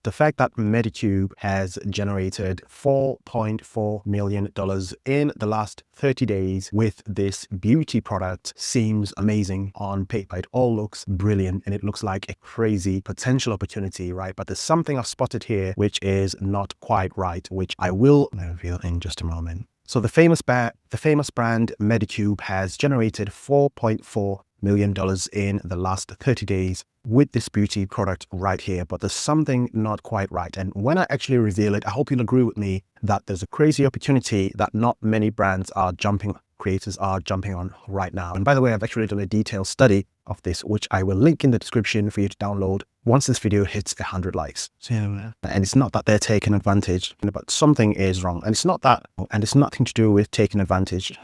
The fact that Medicube has generated $4.4 million in the last 30 days with this beauty product seems amazing on paper. It all looks brilliant and it looks like a crazy potential opportunity, right? But there's something I've spotted here which is not quite right, which I will reveal in just a moment. So the famous brand Medicube has generated $4.4 million in the last 30 days with this beauty product right here, but there's something not quite right. And when I actually reveal it, I hope you'll agree with me that there's a crazy opportunity that not many creators are jumping on right now. And by the way, I've actually done a detailed study of this, which I will link in the description for you to download once this video hits 100 likes. And it's not that they're taking advantage, but something is wrong. And it's not that, and it's nothing to do with taking advantage.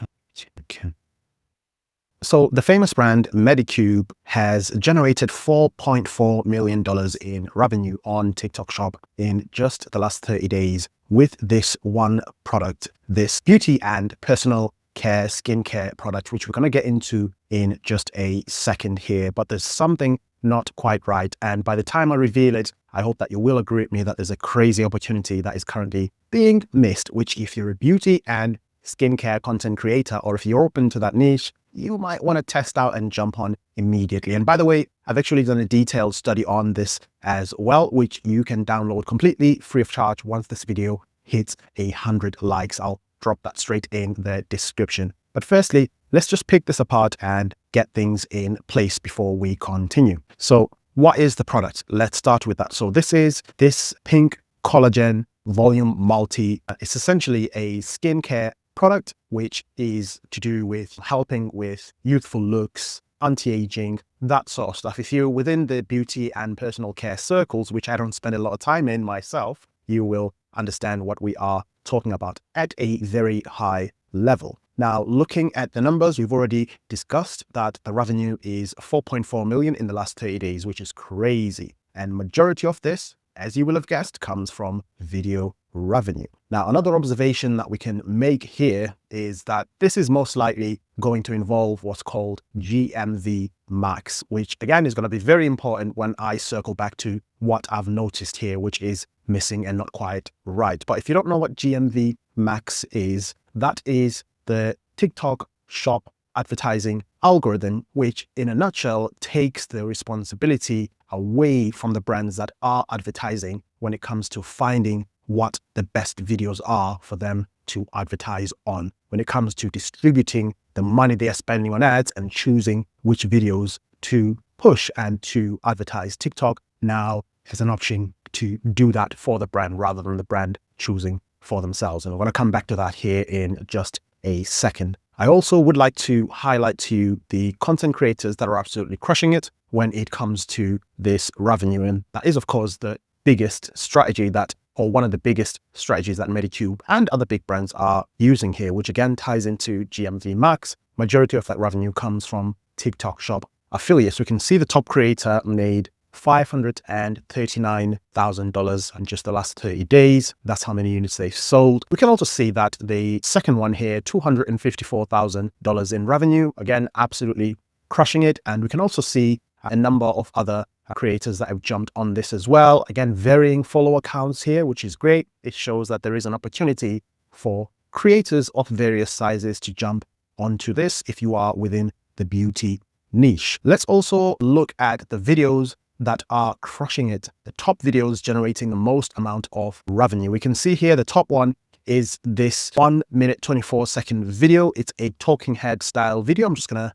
So the famous brand Medicube has generated $4.4 million in revenue on TikTok Shop in just the last 30 days with this one product, this beauty and personal care skincare product, which we're going to get into in just a second here. But there's something not quite right. And by the time I reveal it, I hope that you will agree with me that there's a crazy opportunity that is currently being missed, which if you're a beauty and skincare content creator, or if you're open to that niche, you might want to test out and jump on immediately. And by the way, I've actually done a detailed study on this as well, which you can download completely free of charge once this video hits 100 likes. I'll drop that straight in the description. But firstly, let's just pick this apart and get things in place before we continue. So what is the product? Let's start with that. So this is this pink collagen volume multi. It's essentially a skincare product which is to do with helping with youthful looks, anti-aging, that sort of stuff. If you're within the beauty and personal care circles, which I don't spend a lot of time in myself, you will understand what we are talking about at a very high level. Now, looking at the numbers, we've already discussed that the revenue is 4.4 million in the last 30 days, which is crazy. And majority of this, as you will have guessed, comes from video revenue. Now, another observation that we can make here is that this is most likely going to involve what's called GMV Max, which again is going to be very important when I circle back to what I've noticed here, which is missing and not quite right. But if you don't know what GMV Max is, that is the TikTok Shop advertising algorithm, which in a nutshell takes the responsibility away from the brands that are advertising when it comes to finding what the best videos are for them to advertise on, when it comes to distributing the money they are spending on ads and choosing which videos to push and to advertise. TikTok now has an option to do that for the brand rather than the brand choosing for themselves. And we're going to come back to that here in just a second. I also would like to highlight to you the content creators that are absolutely crushing it when it comes to this revenue. And that is, of course, the biggest strategy or one of the biggest strategies that Medicube and other big brands are using here, which again ties into GMV Max. Majority of that revenue comes from TikTok Shop affiliates. We can see the top creator made $539,000 in just the last 30 days. That's how many units they've sold. We can also see that the second one here, $254,000 in revenue. Again, absolutely crushing it. And we can also see a number of other creators that have jumped on this as well. Again, varying follower counts here, which is great. It shows that there is an opportunity for creators of various sizes to jump onto this if you are within the beauty niche. Let's also look at the videos that are crushing it, the top videos generating the most amount of revenue. We can see here the top one is this 1 minute 24-second video. It's a talking head style video. I'm just gonna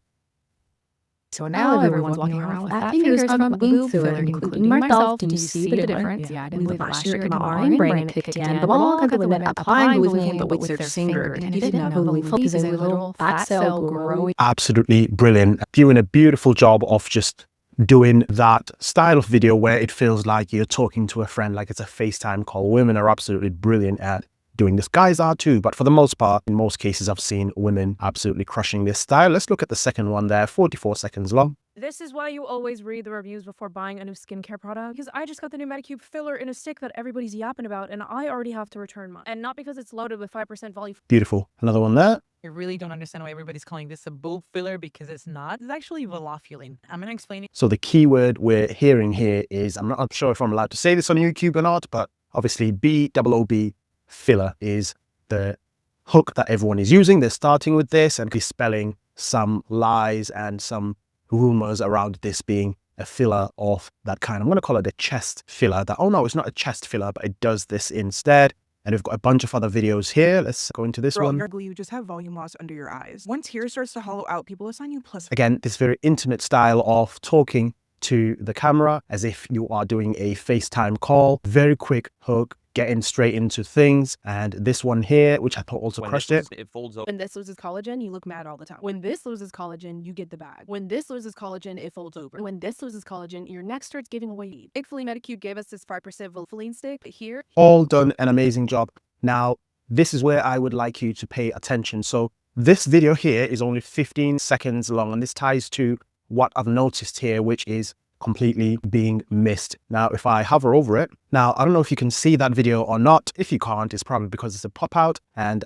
So now everyone's walking around with fat fingers from boob filler, including myself. Can you see the difference? Yeah, I didn't believe last year it came out our brain, it kicked in. But all kinds of women applying gluten, but with their finger. And he didn't have the leaf because they were little fat cell growing. Absolutely brilliant. Doing a beautiful job of just doing that style of video where it feels like you're talking to a friend, like it's a FaceTime call. Women are absolutely brilliant at doing this. Guys are too, but for the most part, in most cases, I've seen women absolutely crushing this style. Let's look at the second one there, 44 seconds long. This is why you always read the reviews before buying a new skincare product, because I just got the new Medicube filler in a stick that everybody's yapping about, and I already have to return mine. And not because it's loaded with 5% volume. Beautiful. Another one there. I really don't understand why everybody's calling this a BOF filler, because it's not. It's actually velofulline. I'm going to explain it. So the keyword we're hearing here is, I'm not sure if I'm allowed to say this on YouTube or not, but obviously BOOB filler is the hook that everyone is using. They're starting with this and dispelling some lies and some rumors around this being a filler of that kind. I'm going to call it a chest filler. That, oh no, it's not a chest filler, but it does this instead. And we've got a bunch of other videos here. Let's go into this one. You just have volume loss under your eyes. Once here starts to hollow out, people assign you plus. Again, this very intimate style of talking to the camera as if you are doing a FaceTime call. Very quick hook, getting straight into things. And this one here, which I thought also crushed it. It folds over. When this loses collagen, you look mad all the time. When this loses collagen, you get the bag. When this loses collagen, it folds over. When this loses collagen, your neck starts giving away. Thankfully, Medicube gave us this 5% velofulline stick. But here, all done an amazing job. Now, this is where I would like you to pay attention. So this video here is only 15 seconds long, and this ties to what I've noticed here, which is completely being missed. Now, if I hover over it, now, I don't know if you can see that video or not. If you can't, it's probably because it's a pop-out, and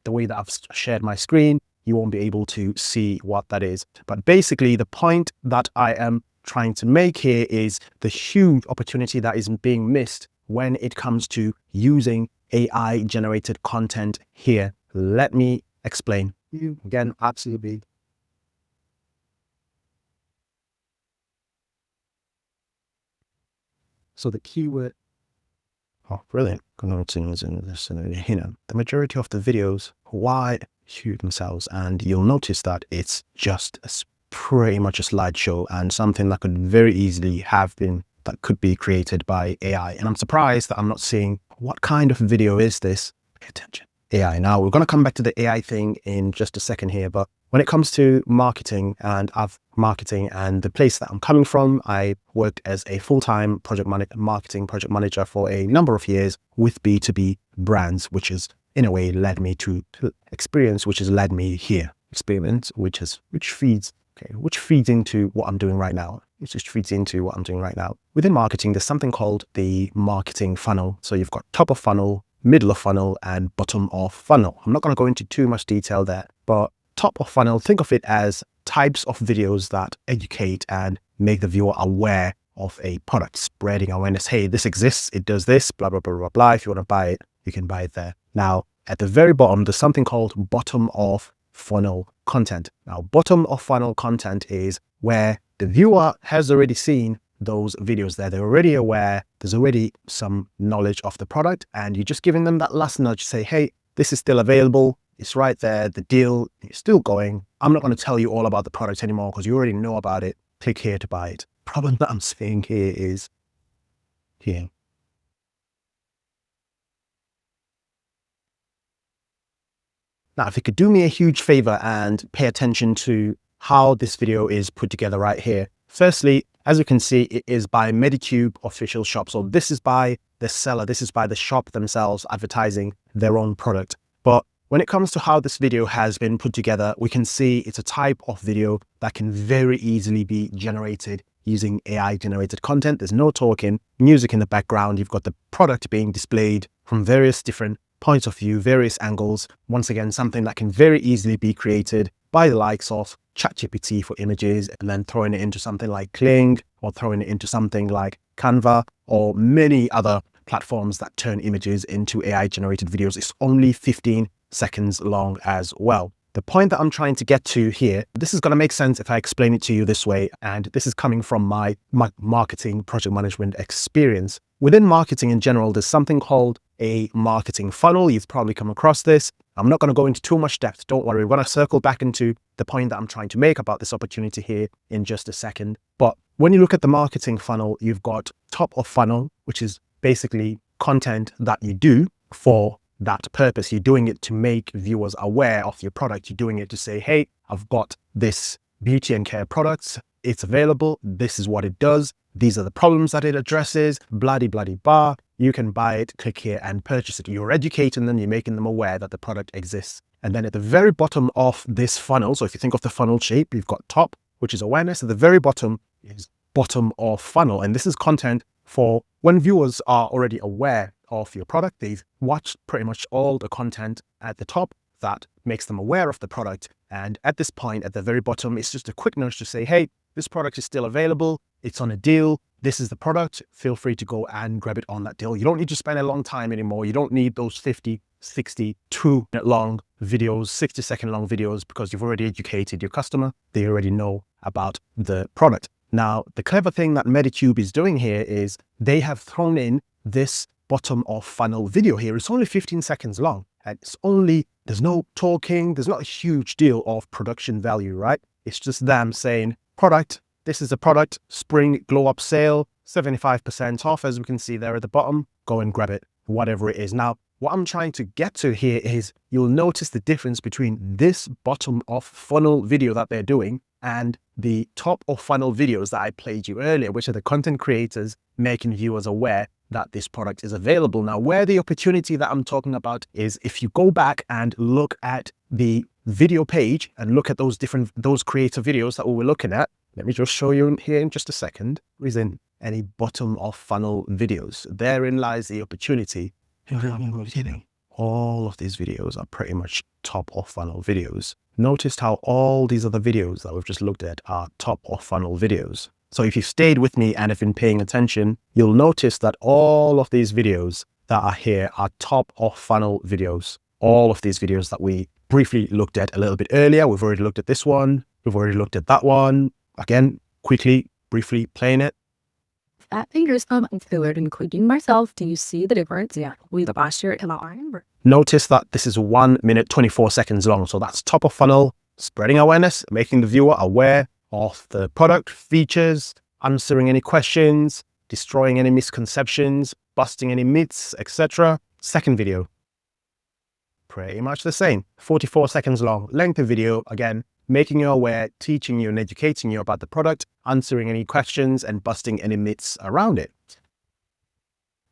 the way that I've shared my screen, you won't be able to see what that is. But basically, the point that I am trying to make here is the huge opportunity that is being missed when it comes to using AI-generated content here. Let me explain. Again, absolutely. So the keyword, oh, brilliant. Connotations in this, you know, the majority of the videos wide shoot themselves, and you'll notice that it's just pretty much a slideshow and something that could very easily have been, that could be created by AI. And I'm surprised that I'm not seeing what kind of video is this. Pay attention. AI. Now, we're going to come back to the AI thing in just a second here, but when it comes to marketing and the place that I'm coming from, I worked as a full-time marketing project manager for a number of years with B2B brands, which has in a way led me to experience, which has led me here. Experience, which feeds into what I'm doing right now. It just feeds into what I'm doing right now. Within marketing, there's something called the marketing funnel. So you've got top of funnel, middle of funnel, and bottom of funnel. I'm not going to go into too much detail there, but top of funnel, think of it as types of videos that educate and make the viewer aware of a product, spreading awareness. Hey, this exists, it does this, blah, blah, blah, blah, blah. If you want to buy it, you can buy it there. Now, at the very bottom, there's something called bottom of funnel content. Now, bottom of funnel content is where the viewer has already seen those videos there. They're already aware. There's already some knowledge of the product, and you're just giving them that last nudge, say, hey, this is still available. It's right there. The deal is still going. I'm not going to tell you all about the product anymore because you already know about it. Click here to buy it. Problem that I'm seeing here is here. Now, if you could do me a huge favor and pay attention to how this video is put together right here. Firstly, as you can see, it is by Medicube official shop. So this is by the seller. This is by the shop themselves advertising their own product. But when it comes to how this video has been put together, we can see it's a type of video that can very easily be generated using AI generated content. There's no talking, music in the background. You've got the product being displayed from various different points of view, various angles. Once again, something that can very easily be created by the likes of ChatGPT for images, and then throwing it into something like Kling, or throwing it into something like Canva, or many other platforms that turn images into AI generated videos. It's only 15 seconds long as well. The point that I'm trying to get to here, this is going to make sense if I explain it to you this way, and this is coming from my marketing project management experience. Within marketing in general, there's something called a marketing funnel. You've probably come across this. I'm not going to go into too much depth. Don't worry. We're going to circle back into the point that I'm trying to make about this opportunity here in just a second. But when you look at the marketing funnel, you've got top of funnel, which is basically content that you do for that purpose. You're doing it to make viewers aware of your product. You're doing it to say, hey, I've got this beauty and care products. It's available. This is what it does. These are the problems that it addresses, bloody, bloody bar. You can buy it, click here and purchase it. You're educating them. You're making them aware that the product exists. And then at the very bottom of this funnel, so if you think of the funnel shape, you've got top, which is awareness. At the very bottom is bottom of funnel. And this is content for when viewers are already aware of your product. They've watched pretty much all the content at the top that makes them aware of the product. And at this point, at the very bottom, it's just a quick nudge to say, hey, this product is still available. It's on a deal. This is the product. Feel free to go and grab it on that deal. You don't need to spend a long time anymore. You don't need those 50, 60, 2-minute long videos, 60-second long videos, because you've already educated your customer. They already know about the product. Now, the clever thing that Medicube is doing here is they have thrown in this bottom of funnel video here. It's only 15 seconds long. And there's no talking. There's not a huge deal of production value, right? It's just them saying, product, this is a product, spring glow up sale, 75% off, as we can see there at the bottom. Go and grab it, whatever it is. Now, what I'm trying to get to here is you'll notice the difference between this bottom of funnel video that they're doing and the top of funnel videos that I played you earlier, which are the content creators making viewers aware that this product is available. Now, where the opportunity that I'm talking about is if you go back and look at the video page and look at those creator videos that we were looking at. Let me just show you here in just a second. There isn't any bottom of funnel videos. Therein lies the opportunity. All of these videos are pretty much top of funnel videos. Notice how all these other videos that we've just looked at are top of funnel videos. So if you've stayed with me and have been paying attention, you'll notice that all of these videos that are here are top of funnel videos. All of these videos that we briefly looked at a little bit earlier. We've already looked at this one. We've already looked at that one. Again, quickly, briefly playing it. That fingers come forward, including myself. Do you see the difference? Yeah, we the posture in our iron. Notice that this is 1 minute, 24 seconds long. So that's top of funnel, spreading awareness, making the viewer aware of the product, features, answering any questions, destroying any misconceptions, busting any myths, etc. Second video, pretty much the same. 44 seconds long, length of video, again, making you aware, teaching you and educating you about the product, answering any questions and busting any myths around it.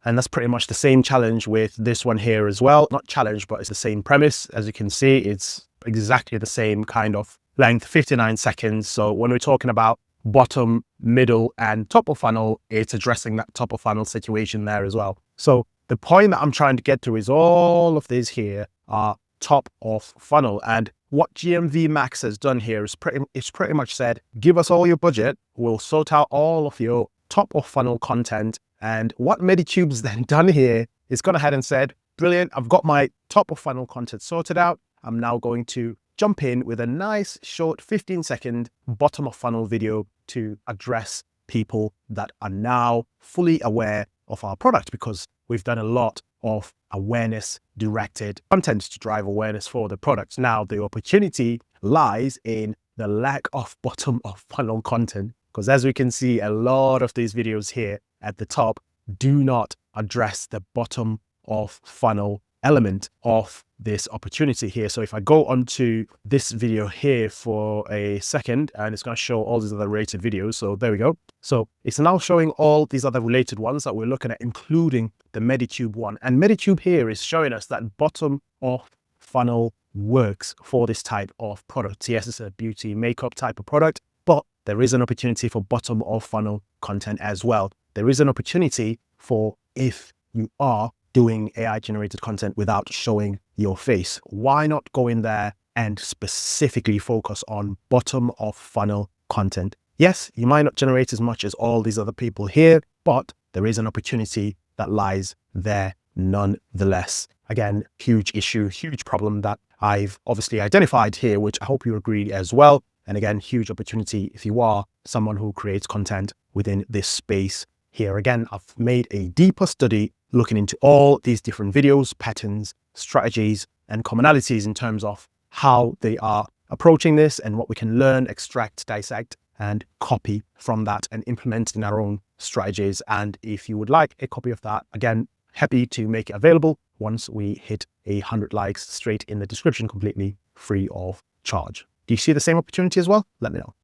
And that's pretty much the same challenge with this one here as well. Not challenge, but it's the same premise. As you can see, it's exactly the same kind of length, 59 seconds. So when we're talking about bottom, middle, and top of funnel, it's addressing that top of funnel situation there as well. So the point that I'm trying to get to is all of these here are top of funnel. And what GMV Max has done here is pretty much said, give us all your budget. We'll sort out all of your top of funnel content. And what Medicube's then done here is gone ahead and said, brilliant, I've got my top of funnel content sorted out. I'm now going to jump in with a nice short 15-second bottom of funnel video to address people that are now fully aware of our product, because we've done a lot of awareness directed content to drive awareness for the products. Now, the opportunity lies in the lack of bottom of funnel content, because as we can see, a lot of these videos here at the top do not address the bottom of funnel element of this opportunity here. So if I go onto this video here for a second, and it's going to show all these other related videos. So there we go. So it's now showing all these other related ones that we're looking at, including the Medicube one. And Medicube here is showing us that bottom of funnel works for this type of product. Yes, it's a beauty makeup type of product, but there is an opportunity for bottom of funnel content as well. There is an opportunity for if you are doing AI generated content without showing your face. Why not go in there and specifically focus on bottom of funnel content? Yes, you might not generate as much as all these other people here, but there is an opportunity that lies there nonetheless. Again, huge issue, huge problem that I've obviously identified here, which I hope you agree as well. And again, huge opportunity if you are someone who creates content within this space. Here again, I've made a deeper study looking into all these different videos, patterns, strategies, and commonalities in terms of how they are approaching this and what we can learn, extract, dissect, and copy from that and implement in our own strategies. And if you would like a copy of that, again, happy to make it available once we hit 100 likes, straight in the description, completely free of charge. Do you see the same opportunity as well? Let me know.